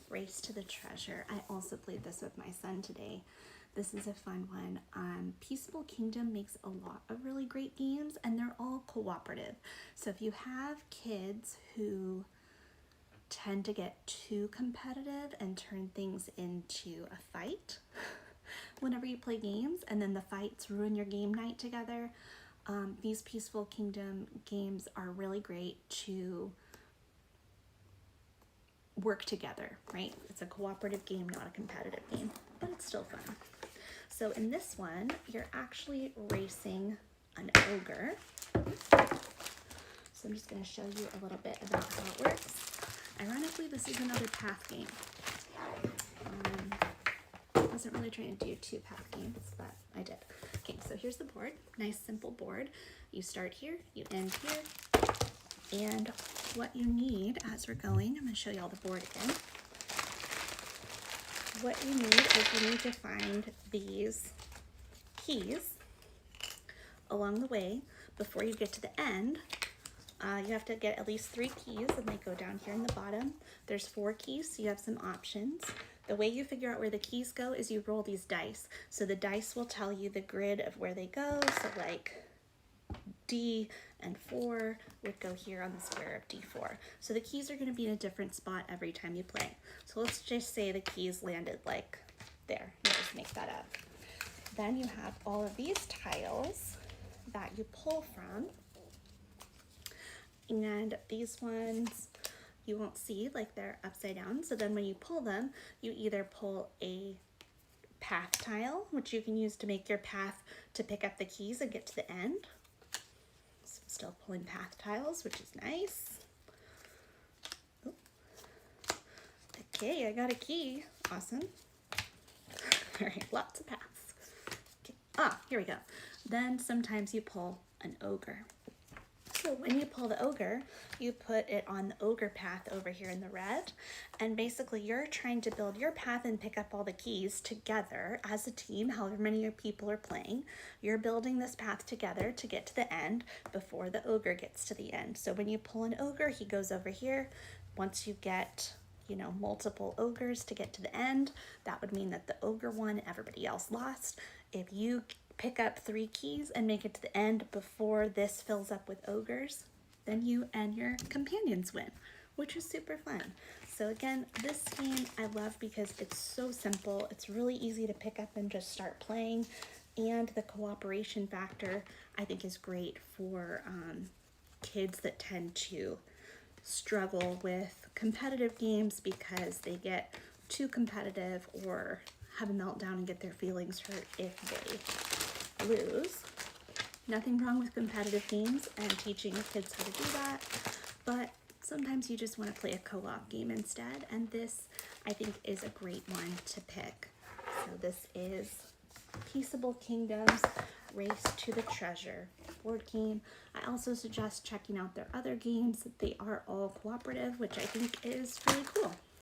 Race to the Treasure. I also played this with my son today. This is a fun one. Peaceable Kingdom makes a lot of really great games, and they're all cooperative. So if you have kids who tend to get too competitive and turn things into a fight whenever you play games, and then the fights ruin your game night together, these Peaceful Kingdom games are really great to work together, right? It's a cooperative game, not a competitive game, but it's still fun. So in this one, you're actually racing an ogre. So I'm just going to show you a little bit about how it works. Ironically, this is another path game. I wasn't really trying to do 2 path games, but I did. Okay, so here's the board. Nice, simple board. You start here, you end here, and what you need as we're going, I'm going to show you all the board again. What you need is you need to find these keys along the way before you get to the end. You have to get at least 3 keys, and they go down here in the bottom. There's 4 keys, so you have some options. The way you figure out where the keys go is you roll these dice. So the dice will tell you the grid of where they go. So like D and 4 would go here on the square of D4. So the keys are going to be in a different spot every time you play. So let's just say the keys landed like there. You just make that up. Then you have all of these tiles that you pull from. And these ones you won't see, like they're upside down. So then when you pull them, you either pull a path tile, which you can use to make your path to pick up the keys and get to the end. So still pulling path tiles, which is nice. Oh. Okay, I got a key. Awesome. All right, lots of paths. Okay. Ah, here we go. Then sometimes you pull an ogre. So when you pull the ogre, you put it on the ogre path over here in the red, and basically you're trying to build your path and pick up all the keys together as a team, however many people are playing. You're building this path together to get to the end before the ogre gets to the end. So when you pull an ogre, he goes over here. Once you get, you know, multiple ogres to get to the end, that would mean that the ogre won, everybody else lost. If you pick up 3 keys and make it to the end before this fills up with ogres, then you and your companions win, which is super fun. So again, this game I love because it's so simple. It's really easy to pick up and just start playing, and the cooperation factor I think is great for kids that tend to struggle with competitive games because they get too competitive or have a meltdown and get their feelings hurt if they lose. Nothing wrong with competitive games and teaching kids how to do that, but sometimes you just want to play a co-op game instead, and this I think is a great one to pick. So this is Peaceable Kingdoms Race to the Treasure board game. I also suggest checking out their other games. They are all cooperative, which I think is really cool.